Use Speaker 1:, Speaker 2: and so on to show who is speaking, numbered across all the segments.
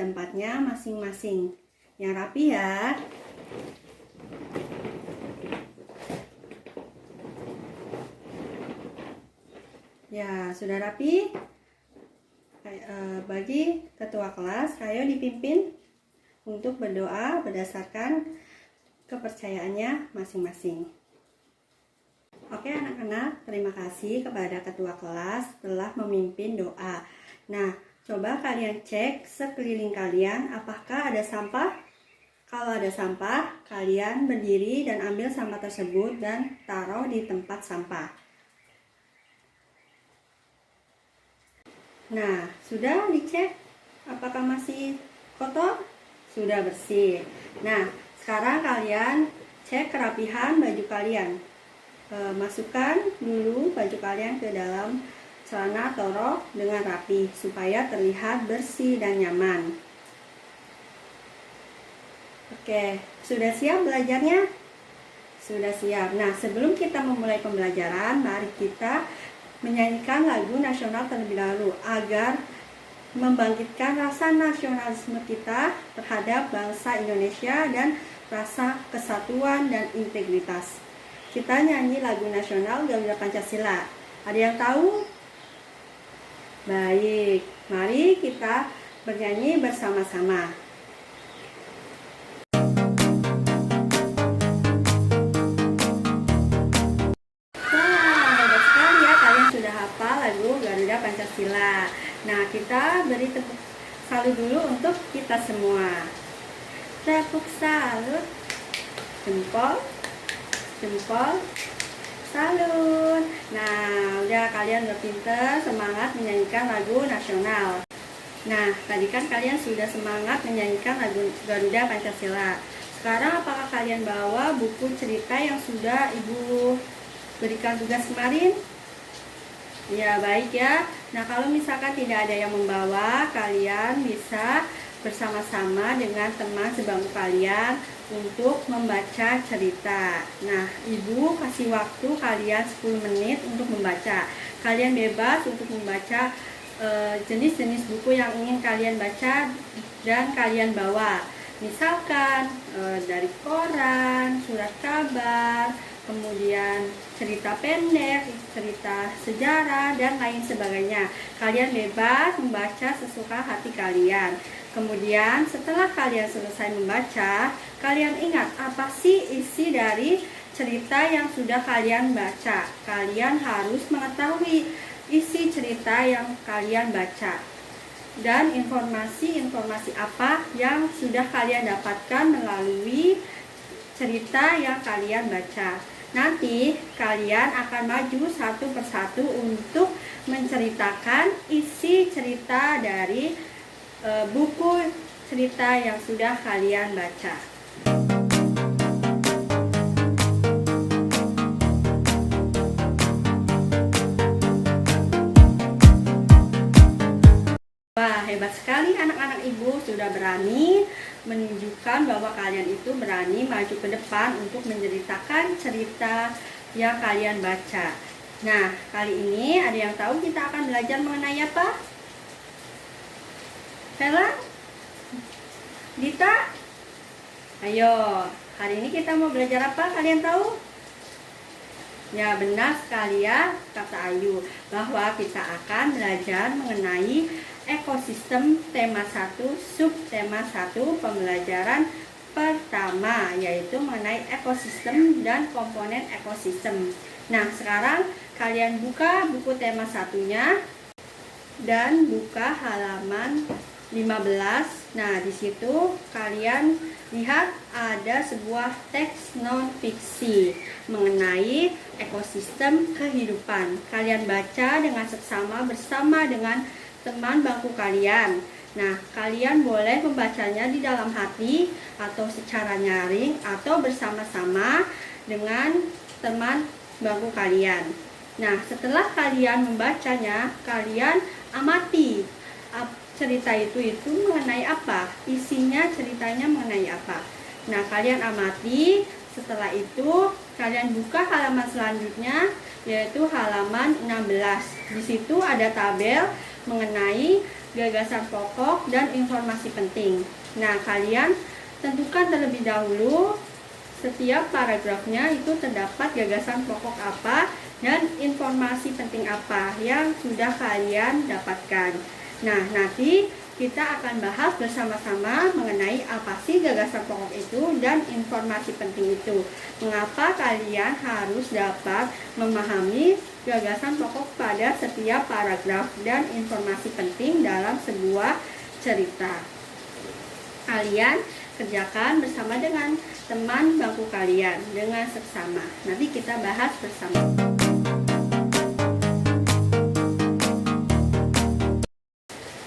Speaker 1: tempatnya masing-masing. Yang rapi ya. Ya, sudah rapi. Bagi ketua kelas, ayo dipimpin untuk berdoa berdasarkan kepercayaannya masing-masing. Oke anak-anak, terima kasih kepada ketua kelas telah memimpin doa. Nah, coba kalian cek sekeliling kalian apakah ada sampah. Kalau ada sampah, kalian berdiri dan ambil sampah tersebut dan taruh di tempat sampah. Nah, sudah dicek apakah masih kotor? Sudah bersih. Nah, sekarang kalian cek kerapihan baju kalian. Masukkan dulu baju kalian ke dalam celana atau rok dengan rapi supaya terlihat bersih dan nyaman. Oke, sudah siap belajarnya? Sudah siap. Nah, sebelum kita memulai pembelajaran, mari kita menyanyikan lagu nasional terlebih dahulu agar membangkitkan rasa nasionalisme kita terhadap bangsa Indonesia dan rasa kesatuan dan integritas. Kita nyanyi lagu nasional Garuda Pancasila. Ada yang tahu? Baik, mari kita bernyanyi bersama-sama. Garuda Pancasila. Nah, kita beri tepuk salut dulu untuk kita semua. Tepuk salut. Jempol. Jempol. Salut. Nah, udah kalian udah pinter, semangat menyanyikan lagu nasional. Nah, tadi kan kalian sudah semangat menyanyikan lagu Garuda Pancasila. Sekarang apakah kalian bawa buku cerita yang sudah Ibu berikan tugas kemarin? Ya, baik ya. Nah, kalau misalkan tidak ada yang membawa, kalian bisa bersama-sama dengan teman sebangku kalian untuk membaca cerita. Nah, Ibu kasih waktu kalian 10 menit untuk membaca. Kalian bebas untuk membaca jenis-jenis buku yang ingin kalian baca dan kalian bawa. Misalkan dari koran, surat kabar, kemudian cerita pendek, cerita sejarah, dan lain sebagainya. Kalian bebas membaca sesuka hati kalian. Kemudian setelah kalian selesai membaca, kalian ingat apa sih isi dari cerita yang sudah kalian baca. Kalian harus mengetahui isi cerita yang kalian baca dan informasi-informasi apa yang sudah kalian dapatkan melalui cerita yang kalian baca. Nanti kalian akan maju satu persatu untuk menceritakan isi cerita dari buku cerita yang sudah kalian baca. Wah, hebat sekali anak-anak Ibu, sudah berani menunjukkan bahwa kalian itu berani maju ke depan untuk menceritakan cerita yang kalian baca. Nah, kali ini ada yang tahu kita akan belajar mengenai apa? Hela? Dita? Ayo, hari ini kita mau belajar apa? Kalian tahu? Ya, benar sekali ya kata Ayu, bahwa kita akan belajar mengenai ekosistem tema 1, subtema 1 pembelajaran pertama, yaitu mengenai ekosistem dan komponen ekosistem. Nah, sekarang kalian buka buku tema 1-nya dan buka halaman 15. Nah, di situ kalian lihat ada sebuah teks non-fiksi mengenai ekosistem kehidupan. Kalian baca dengan seksama bersama dengan teman bangku kalian. Nah, kalian boleh membacanya di dalam hati atau secara nyaring atau bersama-sama dengan teman bangku kalian. Nah, setelah kalian membacanya, kalian amati cerita itu mengenai apa, isinya ceritanya mengenai apa. Nah, kalian amati. Setelah itu kalian buka halaman selanjutnya, yaitu halaman 16. Di situ ada tabel mengenai gagasan pokok dan informasi penting. Nah, kalian tentukan terlebih dahulu setiap paragrafnya itu terdapat gagasan pokok apa dan informasi penting apa yang sudah kalian dapatkan. Nah, nanti kita akan bahas bersama-sama mengenai apa sih gagasan pokok itu dan informasi penting itu. Mengapa kalian harus dapat memahami gagasan pokok pada setiap paragraf dan informasi penting dalam sebuah cerita. Kalian kerjakan bersama dengan teman bangku kalian dengan seksama. Nanti kita bahas bersama.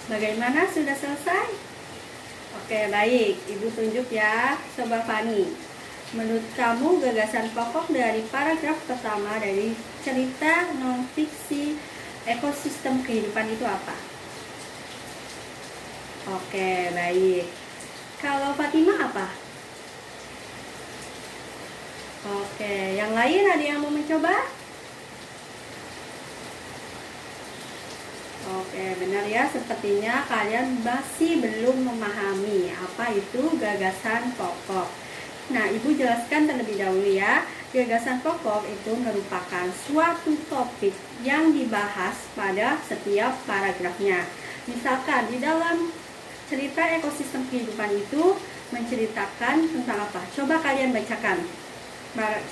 Speaker 1: Bagaimana, sudah selesai? Oke, baik. Ibu tunjuk ya, Sobat Fani. Menurut kamu gagasan pokok dari paragraf pertama dari cerita non-fiksi ekosistem kehidupan itu apa? Oke, baik. Kalau Fatimah apa? Oke, yang lain ada yang mau mencoba? Oke, benar ya, sepertinya kalian masih belum memahami apa itu gagasan pokok. Nah, Ibu jelaskan terlebih dahulu ya. Gagasan pokok itu merupakan suatu topik yang dibahas pada setiap paragrafnya. Misalkan di dalam cerita ekosistem kehidupan itu menceritakan tentang apa? Coba kalian bacakan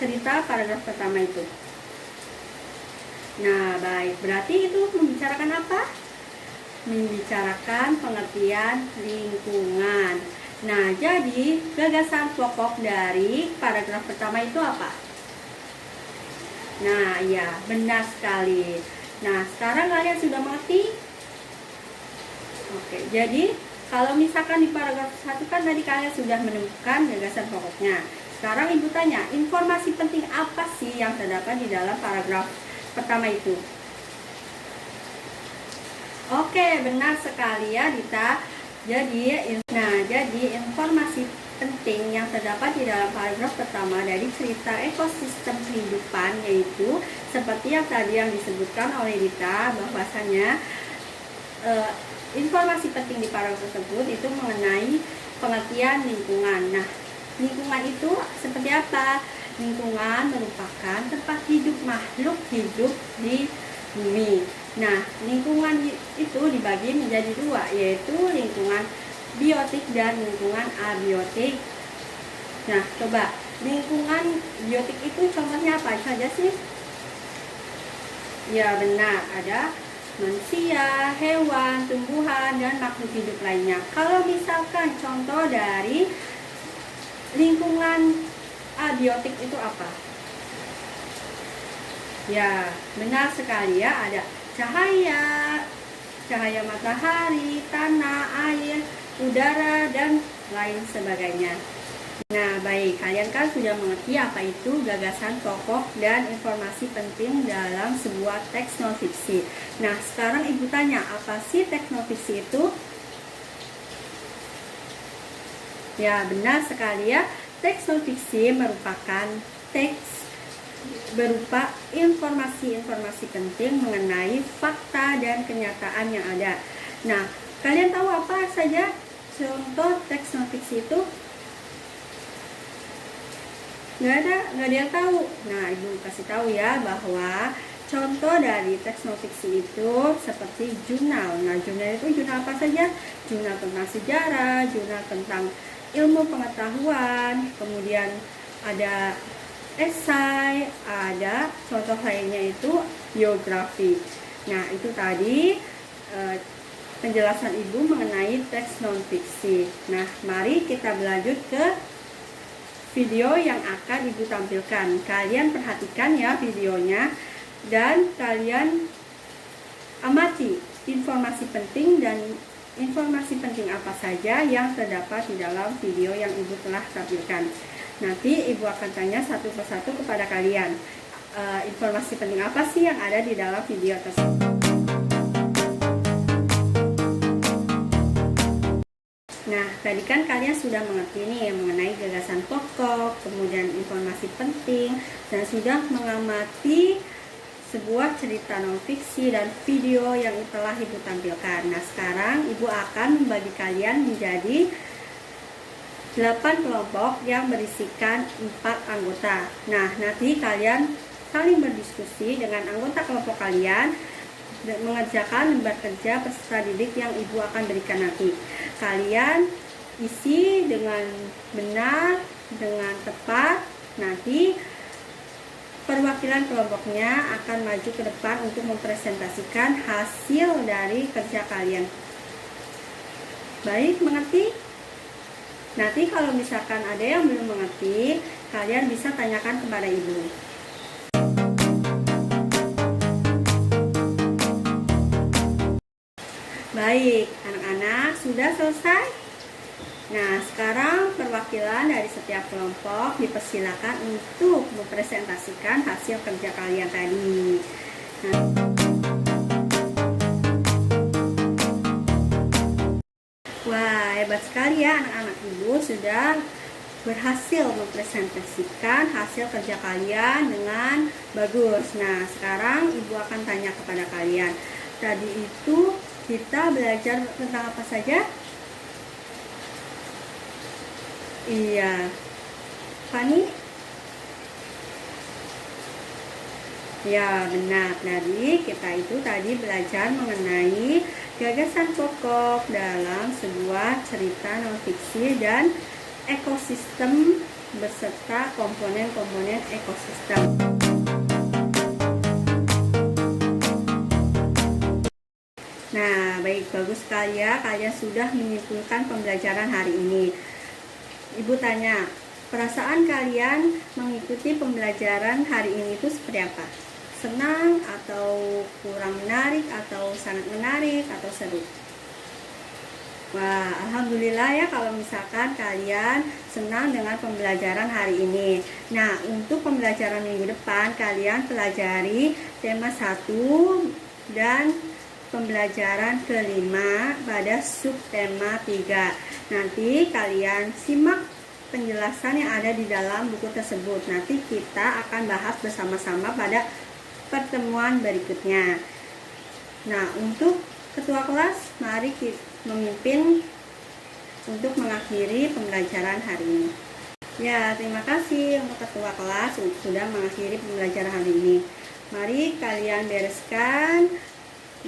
Speaker 1: cerita paragraf pertama itu. Nah, baik. Berarti itu membicarakan apa? Membicarakan pengertian lingkungan. Nah, jadi gagasan pokok dari paragraf pertama itu apa? Nah, ya, benar sekali. Nah, sekarang kalian sudah mengerti? Oke, jadi kalau misalkan di paragraf 1 kan tadi kalian sudah menemukan gagasan pokoknya. Sekarang Ibu tanya, informasi penting apa sih yang terdapat di dalam paragraf pertama itu? Oke, benar sekali ya Dita. Jadi informasi penting yang terdapat di dalam paragraf pertama dari cerita ekosistem kehidupan yaitu seperti yang tadi yang disebutkan oleh Dita, bahwasanya informasi penting di paragraf tersebut itu mengenai pengertian lingkungan. Nah, lingkungan itu seperti apa? Lingkungan merupakan tempat hidup makhluk hidup di bumi. Nah, lingkungan itu dibagi menjadi dua, yaitu lingkungan biotik dan lingkungan abiotik. Nah, coba lingkungan biotik itu contohnya apa saja sih? Ya, benar, ada manusia, hewan, tumbuhan, dan makhluk hidup lainnya. Kalau misalkan contoh dari lingkungan abiotik itu apa? Ya, benar sekali ya, ada cahaya matahari, tanah, air, udara, dan lain sebagainya. Nah, baik, kalian kan sudah mengerti apa itu gagasan pokok dan informasi penting dalam sebuah teks non-fiksi. Nah, sekarang Ibu tanya, apa sih teks non-fiksi itu? Ya, benar sekali ya. Teks non-fiksi merupakan teks berupa informasi-informasi penting mengenai fakta dan kenyataan yang ada. Nah, kalian tahu apa saja contoh teks non-fiksi itu? Nggak ada yang tahu. Nah, Ibu kasih tahu ya bahwa contoh dari teks non-fiksi itu seperti jurnal. Nah, jurnal itu jurnal apa saja? Jurnal tentang sejarah, jurnal tentang ilmu pengetahuan, kemudian ada esai, ada contoh lainnya itu biografi. Nah, itu tadi penjelasan Ibu mengenai teks non-fiksi. Nah, mari kita berlanjut ke video yang akan Ibu tampilkan. Kalian perhatikan ya videonya dan kalian amati informasi penting dan informasi penting apa saja yang terdapat di dalam video yang Ibu telah tampilkan. Nanti Ibu akan tanya satu persatu kepada kalian, informasi penting apa sih yang ada di dalam video tersebut. Nah, tadi kan kalian sudah mengerti nih mengenai gagasan pokok, kemudian informasi penting, dan sudah mengamati sebuah cerita non-fiksi dan video yang telah Ibu tampilkan. Nah, sekarang Ibu akan membagi kalian menjadi 8 kelompok yang berisikan 4 anggota. Nah, nanti kalian saling berdiskusi dengan anggota kelompok kalian dan mengerjakan lembar kerja peserta didik yang Ibu akan berikan nanti. Kalian isi dengan benar, dengan tepat. Nanti perwakilan kelompoknya akan maju ke depan untuk mempresentasikan hasil dari kerja kalian. Baik, mengerti? Nanti kalau misalkan ada yang belum mengerti, kalian bisa tanyakan kepada Ibu. Baik, anak-anak sudah selesai? Nah, sekarang perwakilan dari setiap kelompok dipersilakan untuk mempresentasikan hasil kerja kalian tadi. Wah, hebat sekali ya anak-anak Ibu sudah berhasil mempresentasikan hasil kerja kalian dengan bagus. Nah, sekarang Ibu akan tanya kepada kalian. Tadi itu kita belajar tentang apa saja? Iya, Fani? Ya, benar. Jadi kita itu tadi belajar mengenai gagasan pokok dalam sebuah cerita non-fiksi dan ekosistem beserta komponen-komponen ekosistem. Nah, baik, bagus sekali ya. Kalian sudah menyimpulkan pembelajaran hari ini. Ibu tanya, perasaan kalian mengikuti pembelajaran hari ini itu seperti apa? Senang atau kurang menarik atau sangat menarik atau seru? Wah, alhamdulillah ya kalau misalkan kalian senang dengan pembelajaran hari ini. Nah, untuk pembelajaran minggu depan kalian pelajari tema 1 dan pembelajaran kelima pada subtema 3. Nanti kalian simak penjelasan yang ada di dalam buku tersebut. Nanti kita akan bahas bersama-sama pada pertemuan berikutnya. Nah, untuk ketua kelas, mari kita memimpin untuk mengakhiri pembelajaran hari ini. Ya, terima kasih untuk ketua kelas sudah mengakhiri pembelajaran hari ini. Mari kalian bereskan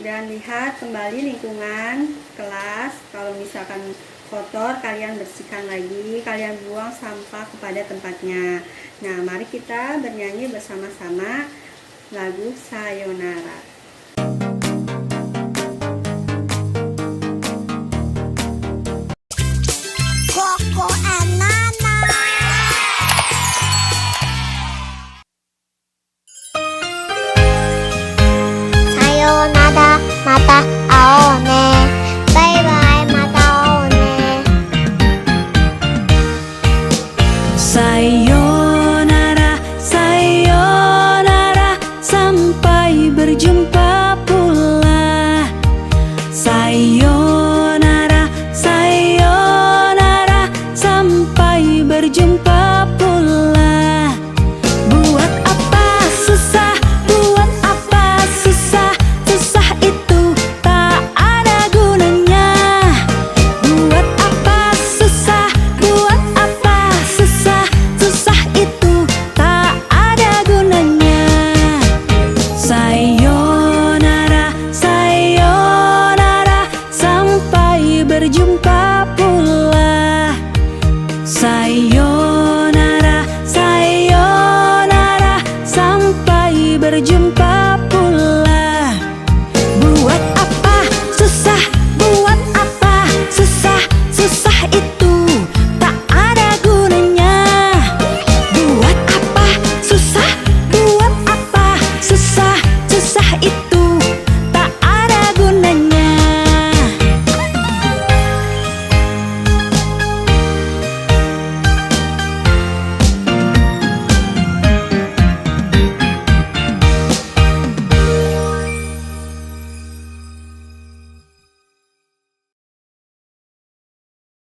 Speaker 1: dan lihat kembali lingkungan kelas. Kalau misalkan kotor, kalian bersihkan lagi, kalian buang sampah kepada tempatnya. Nah, mari kita bernyanyi bersama-sama lagu Sayonara.
Speaker 2: Koko and Nana. Sayonara, mata ao ne. Bye bye, mata ao ne.
Speaker 3: Sayonara, sayonara, sampai berjumpa pula. Sayonara, sayonara, sampai berjumpa pula. Buat apa susah, buat apa susah, susah itu tak ada gunanya. Buat apa susah, buat apa susah, susah itu tak ada gunanya. Sayonara, sayonara, sampai berjumpa pula. Sayonara, sayonara, sampai berjumpa pula. Buat apa susah, buat apa susah, susah itu